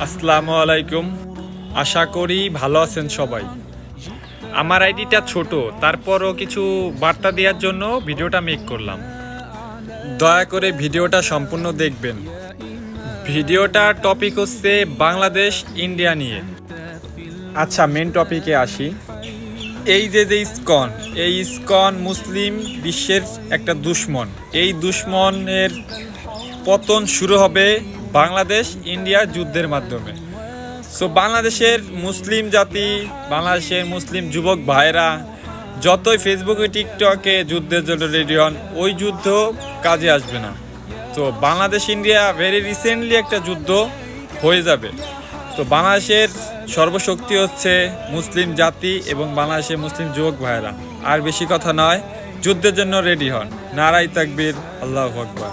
আসসালামু আলাইকুম। আশা করি ভালো আছেন সবাই। আমার আইডিটা ছোট, তারপরও কিছু বার্তা দেওয়ার জন্য ভিডিওটা মেক করলাম। দয়া করে ভিডিওটা সম্পূর্ণ দেখবেন। ভিডিওটার টপিক হচ্ছে বাংলাদেশ ইন্ডিয়া নিয়ে। আচ্ছা, মেন টপিকে আসি। এই যে ইসকন মুসলিম বিশ্বের একটা দুশ্মন। এই দুশ্মনের পতন শুরু হবে বাংলাদেশ ইন্ডিয়া যুদ্ধের মাধ্যমে। সো বাংলাদেশের মুসলিম জাতি, বাংলাদেশের মুসলিম যুবক ভাইরা যতই ফেসবুকে টিকটকে যুদ্ধের জন্য রেডি হন, ওই যুদ্ধ কাজে আসবে না। তো বাংলাদেশ ইন্ডিয়া ভেরি রিসেন্টলি একটা যুদ্ধ হয়ে যাবে। তো বাংলাদেশের সর্বশক্তি হচ্ছে মুসলিম জাতি এবং বাংলাদেশের মুসলিম যুবক ভাইরা। আর বেশি কথা নয়, যুদ্ধের জন্য রেডি হন। নারাই তাকবীর, আল্লাহু আকবার।